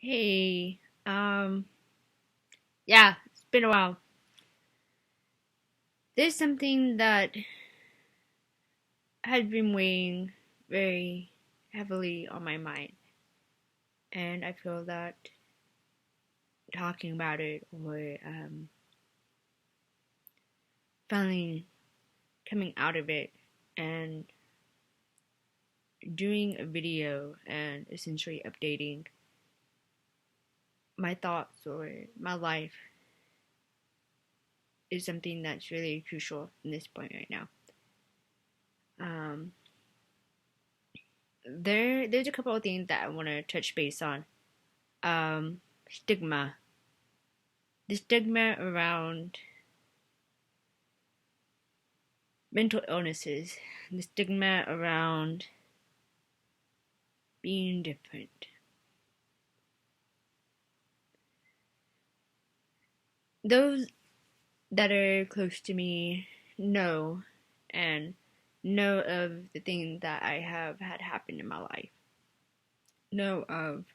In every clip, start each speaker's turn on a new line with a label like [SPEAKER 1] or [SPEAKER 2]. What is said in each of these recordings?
[SPEAKER 1] Hey, yeah, it's been a while. There's something that has been weighing very heavily on my mind, and I feel that talking about it or finally coming out of it and doing a video and essentially updating my thoughts or my life is something that's really crucial in this point right now. Um, there's a couple of things that I want to touch base on. Stigma. The stigma around mental illnesses, the stigma around being different. Those that are close to me know and know of the things that I have had happen in my life, know of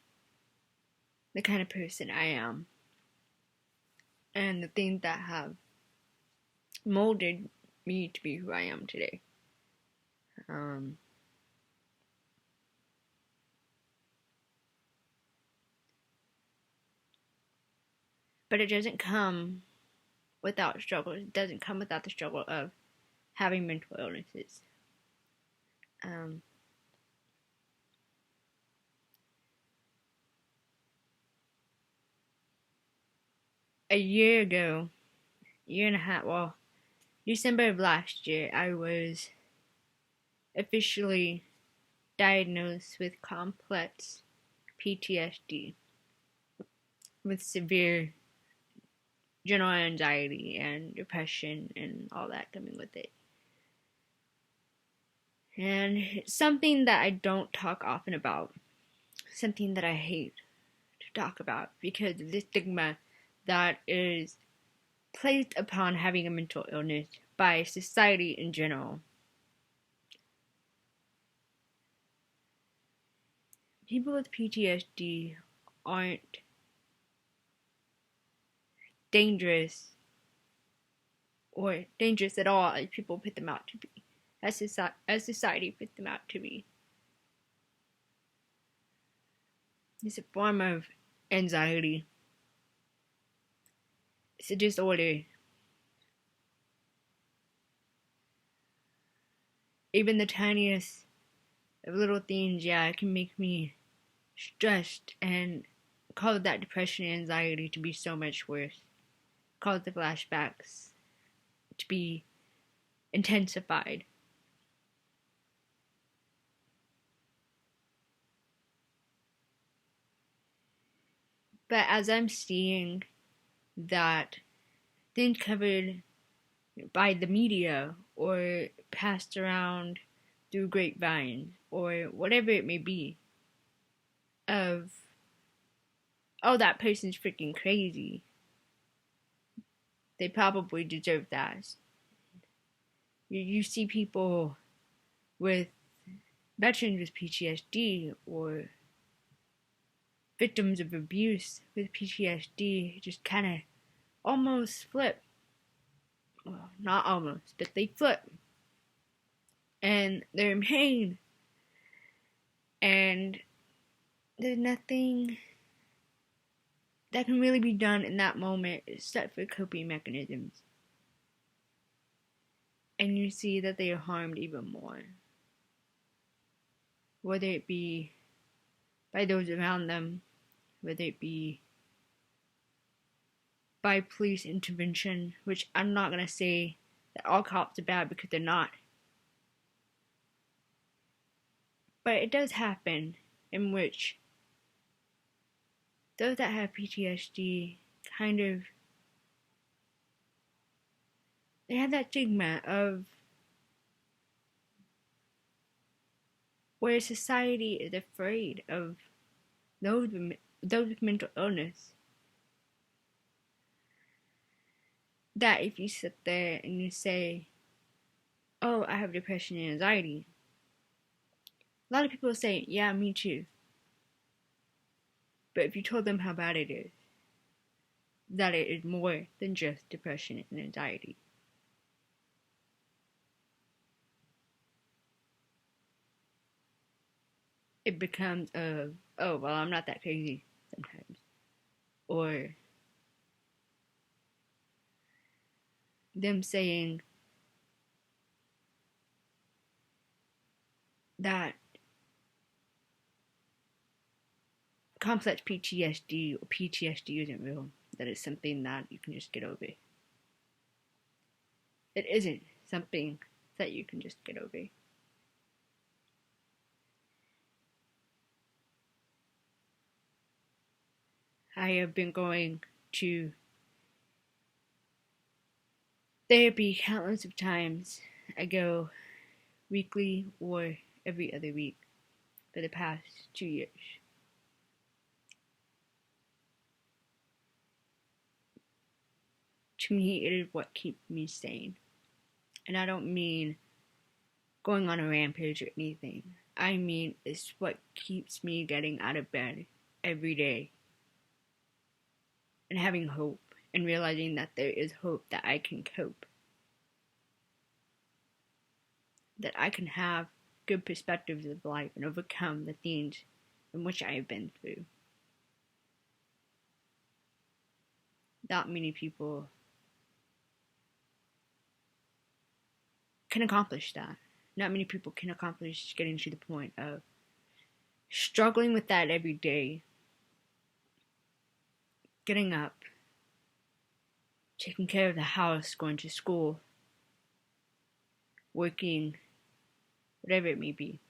[SPEAKER 1] the kind of person I am, and the things that have molded me to be who I am today. Um, but it doesn't come without struggle. It doesn't come without the struggle of having mental illnesses. Um, a year ago, year and a half, well, December of last year, I was officially diagnosed with complex PTSD, with severe general anxiety and depression and all that coming with it. And it's something that I don't talk often about, something that I hate to talk about because of the stigma that is placed upon having a mental illness by society in general. People with PTSD aren't dangerous or dangerous at all as people put them out to be, as society put them out to be. It's a form of anxiety. It's a disorder. Even the tiniest of little things, yeah, it can make me stressed and cause that depression and anxiety to be so much worse. Cause the flashbacks to be intensified. But as I'm seeing that things covered by the media or passed around through grapevine or whatever it may be of, oh, that person's freaking crazy, they probably deserve that. You see people with veterans with PTSD or victims of abuse with PTSD just kind of almost flip. Well, not almost, but they flip. And they're in pain. And there's nothing that can really be done in that moment except for coping mechanisms. And you see that they are harmed even more. Whether it be by those around them, whether it be by police intervention, which I'm not going to say that all cops are bad because they're not. But it does happen in which those that have PTSD kind of, they have that stigma of where society is afraid of those with mental illness. That if you sit there and you say, oh, I have depression and anxiety, a lot of people say, yeah, me too. But if you told them how bad it is, that it is more than just depression and anxiety, it becomes oh, well, I'm not that crazy sometimes. Or them saying that complex PTSD or PTSD isn't real, that it's something that you can just get over. It isn't something that you can just get over. I have been going to therapy countless of times. I go weekly or every other week for the past 2 years. To me, it is what keeps me sane. And I don't mean going on a rampage or anything. I mean, it's what keeps me getting out of bed every day and having hope and realizing that there is hope, that I can cope, that I can have good perspectives of life and overcome the things in which I have been through. Not many people can accomplish that. Not many people can accomplish getting to the point of struggling with that every day, getting up, taking care of the house, going to school, working, whatever it may be.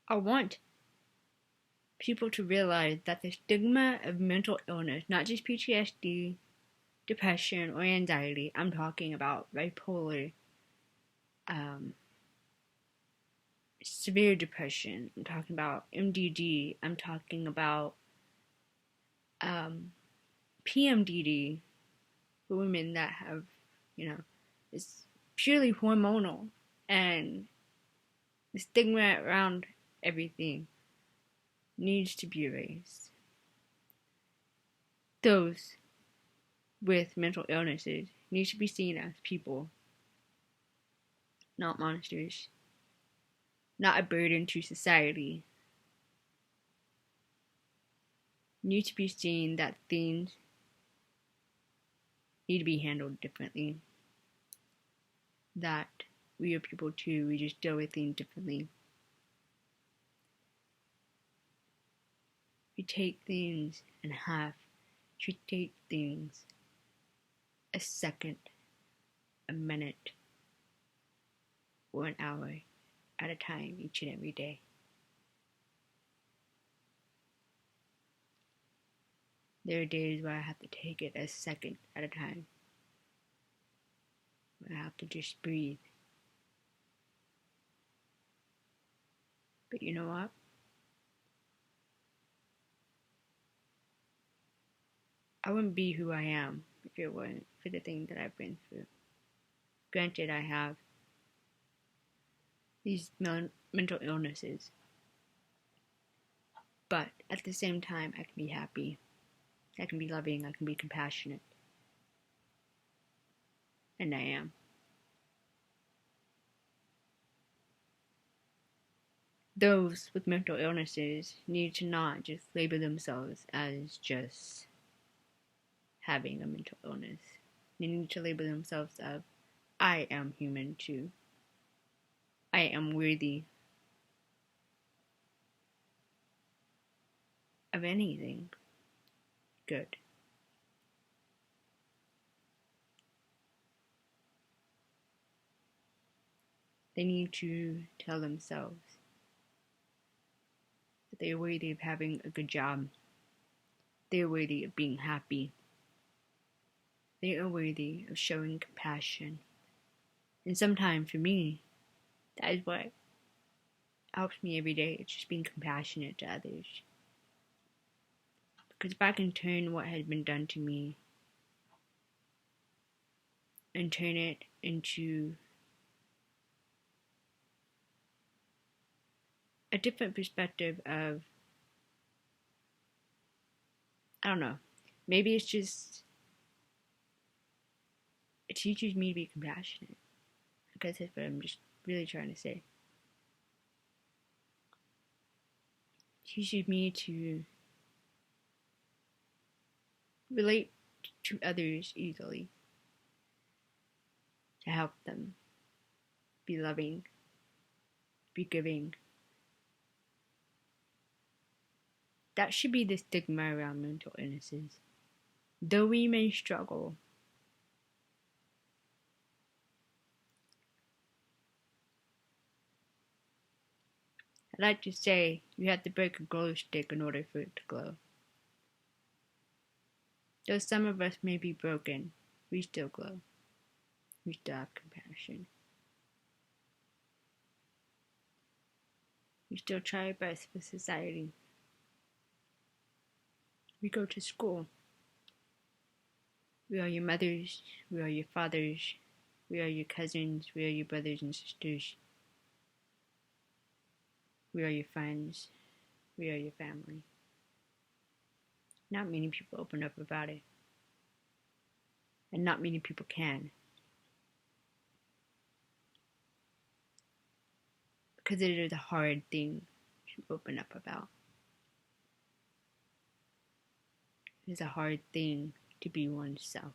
[SPEAKER 1] I want people to realize that the stigma of mental illness, not just PTSD, depression, or anxiety, I'm talking about bipolar, severe depression, I'm talking about MDD, I'm talking about PMDD for women that have, it's purely hormonal, and the stigma around everything needs to be erased. Those with mental illnesses need to be seen as people, not monsters, not a burden to society. Need to be seen that things need to be handled differently. That we are people too, we just deal with things differently. We take things and have to take things a second, a minute, or an hour at a time each and every day. There are days where I have to take it a second at a time. Where I have to just breathe. But you know what? I wouldn't be who I am if it weren't for the things that I've been through. Granted, I have these mental illnesses. But at the same time, I can be happy. I can be loving. I can be compassionate. And I am. Those with mental illnesses need to not just label themselves as just having a mental illness. They need to label themselves as, I am human too. I am worthy of anything good. They need to tell themselves that they are worthy of having a good job. They are worthy of being happy. They are worthy of showing compassion. And sometimes for me, that is what helps me every day. It's just being compassionate to others. Because if I can turn what has been done to me and turn it into a different perspective of, I don't know, maybe it's just, it teaches me to be compassionate. I guess that's what I'm just really trying to say. It teaches me to relate to others easily, to help them, be loving, be giving. That should be the stigma around mental illnesses. Though we may struggle, I like to say you have to break a glow stick in order for it to glow. Though some of us may be broken, we still glow. We still have compassion. We still try our best for society. We go to school. We are your mothers. We are your fathers. We are your cousins. We are your brothers and sisters. We are your friends. We are your family. Not many people open up about it. And not many people can. Because it is a hard thing to open up about. It is a hard thing to be oneself.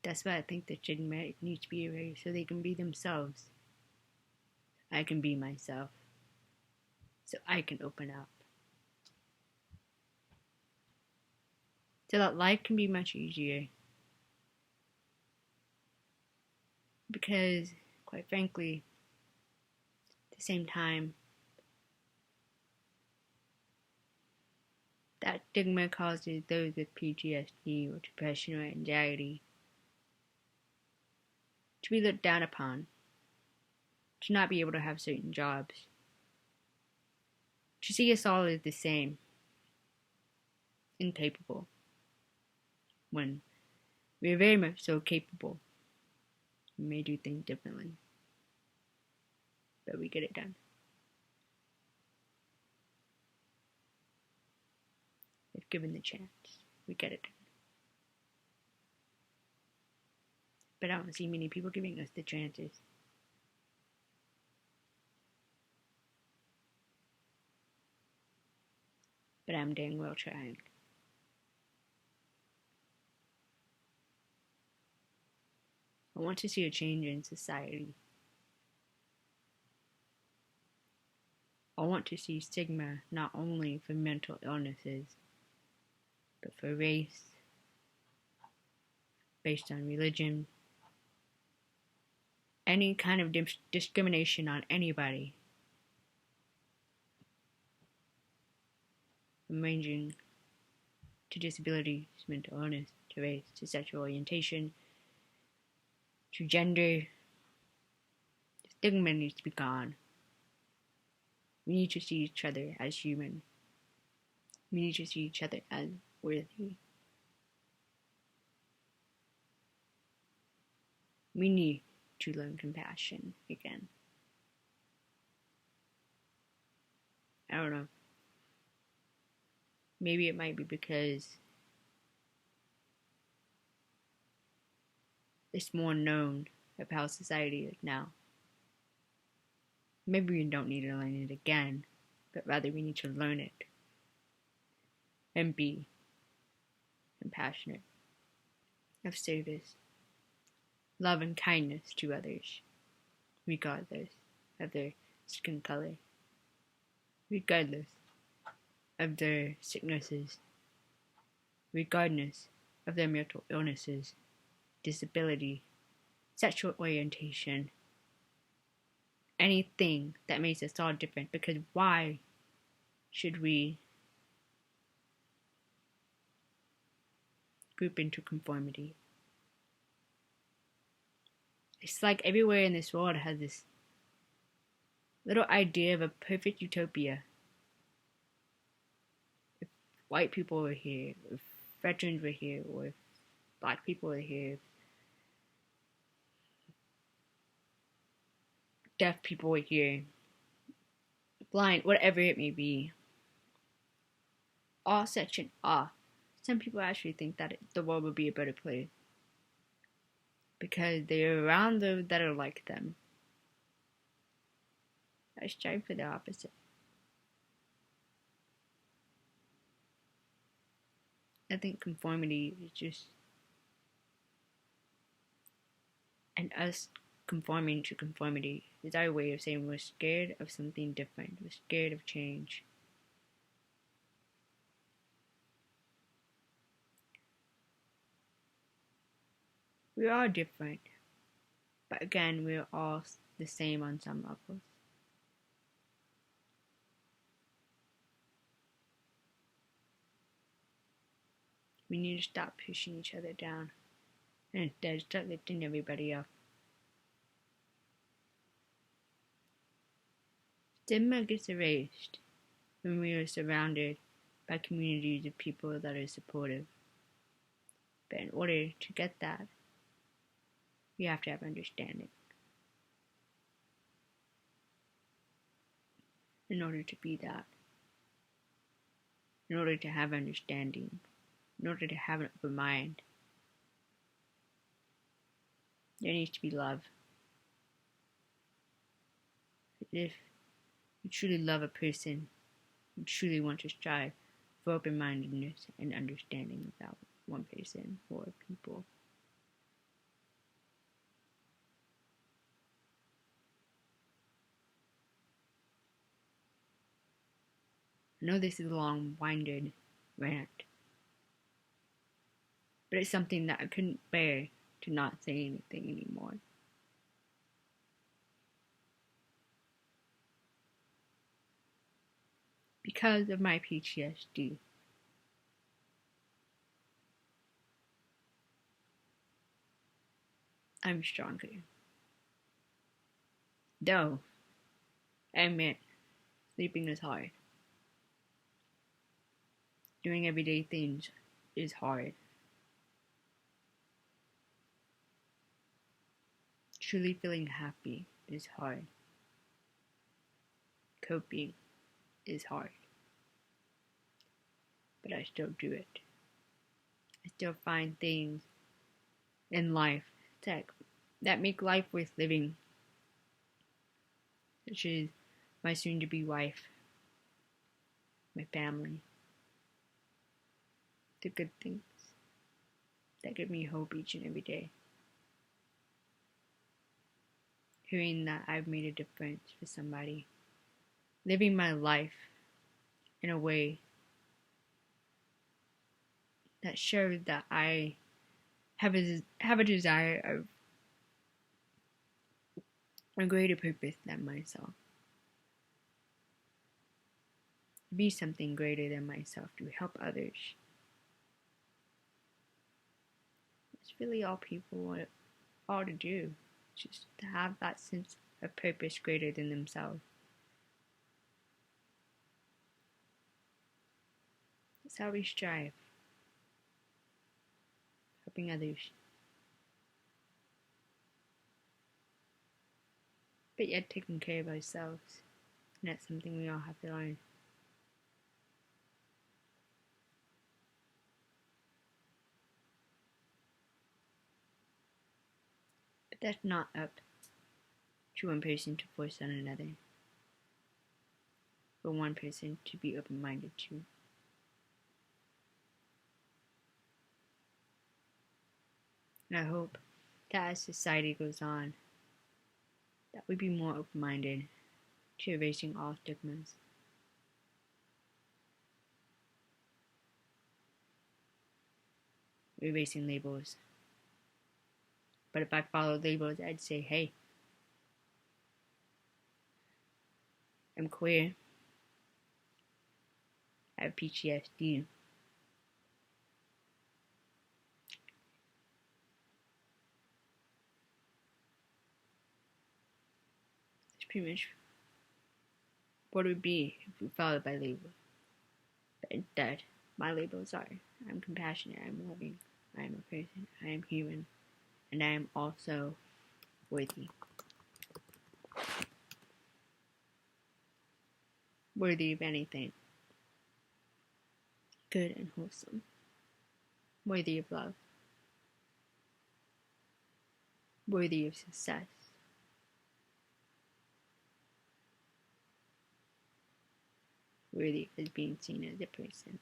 [SPEAKER 1] That's why I think the stigma needs to be erased so they can be themselves. I can be myself. So I can open up. So that life can be much easier. Because, quite frankly, at the same time, that stigma causes those with PTSD or depression or anxiety to be looked down upon, to not be able to have certain jobs, to see us all as the same, incapable, when we are very much so capable. We may do things differently, but we get it done. If given the chance, we get it done. But I don't see many people giving us the chances. But I'm dang well trying. I want to see a change in society. I want to see stigma not only for mental illnesses, but for race, based on religion, any kind of discrimination on anybody, from ranging to disabilities, mental illness, to race, to sexual orientation, to gender. The stigma needs to be gone. We need to see each other as human. We need to see each other as worthy. We need to learn compassion again. I don't know. Maybe it might be because it's more known of how society is now. Maybe we don't need to learn it again, but rather we need to learn it and be compassionate, of service, love and kindness to others, regardless of their skin color, regardless of their sicknesses, regardless of their mental illnesses, disability, sexual orientation, anything that makes us all different. Because why should we group into conformity? It's like everywhere in this world has this little idea of a perfect utopia. If white people were here, if veterans were here, or if black people were here, deaf people hear, blind, whatever it may be, all section off. Some people actually think that the world would be a better place because they're around those that are like them. I strive for the opposite. I think conformity is just, and us conforming to conformity is our way of saying we're scared of something different. We're scared of change. We are different, but again, we're all the same on some levels. We need to stop pushing each other down and instead start lifting everybody up. Stigma gets erased when we are surrounded by communities of people that are supportive. But in order to get that, we have to have understanding. In order to be that, in order to have understanding, in order to have an open mind, there needs to be love. If you truly love a person, you truly want to strive for open-mindedness and understanding about one person or people. I know this is a long-winded rant, but it's something that I couldn't bear to not say anything anymore. Because of my PTSD. I'm stronger. Though, I admit, sleeping is hard. Doing everyday things is hard. Truly feeling happy is hard. Coping is hard. But I still do it. I still find things in life that make life worth living. Such as my soon-to-be wife, my family. The good things that give me hope each and every day. Hearing that I've made a difference for somebody. Living my life in a way that shows that I have a desire of a greater purpose than myself. Be something greater than myself to help others. It's really all people want all to do. Just to have that sense of purpose greater than themselves. That's how we strive. Helping others. But yet taking care of ourselves. And that's something we all have to learn. But that's not up to one person to force on another. For one person to be open-minded to. And I hope that as society goes on, that we be more open-minded to erasing all stigmas. Erasing labels. But if I followed labels, I'd say, hey, I'm queer. I have PTSD. That's pretty much what it would be if we followed by labels. But instead, my labels are, I'm compassionate, I'm loving, I am a person, I am human, and I am also worthy. worthy of anything good and wholesome, worthy of love, worthy of success, worthy of being seen as a person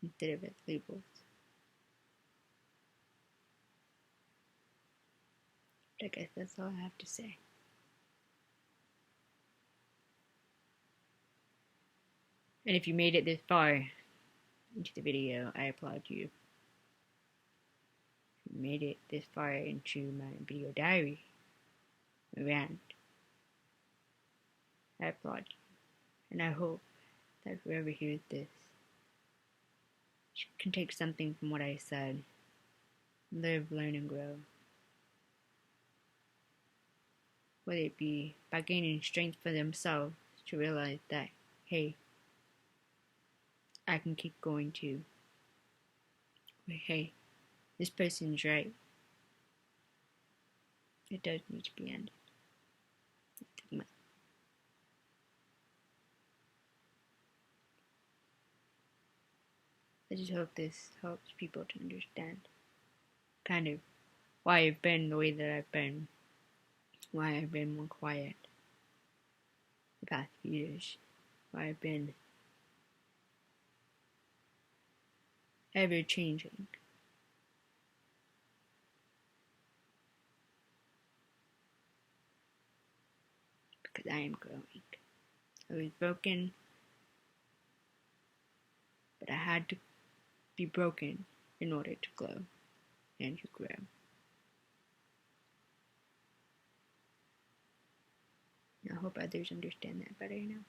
[SPEAKER 1] instead of as labels. I guess that's all I have to say. And if you made it this far into the video, I applaud you. If you made it this far into my video diary, my rant, I applaud you. And I hope that whoever hears this can take something from what I said, live, learn, and grow. Whether it be by gaining strength for themselves to realize that, hey, I can keep going too. Or, hey, this person's right. It does need to be ended. Stigma. I just hope this helps people to understand kind of why I've been the way that I've been, why I've been more quiet the past few years, why I've been ever changing. Because I am growing. I was broken, but I had to be broken in order to grow and to grow. I hope others understand that better now.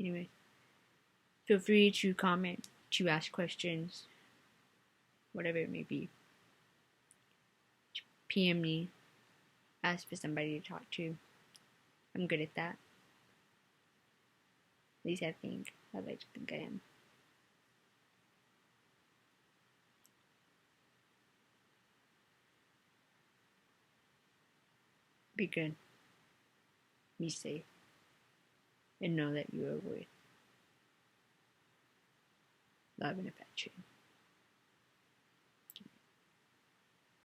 [SPEAKER 1] Anyway, feel free to comment, to ask questions, whatever it may be. PM me, ask for somebody to talk to. I'm good at that. At least I'd like to think I am. Be good. Be safe. And know that you are worth love and affection.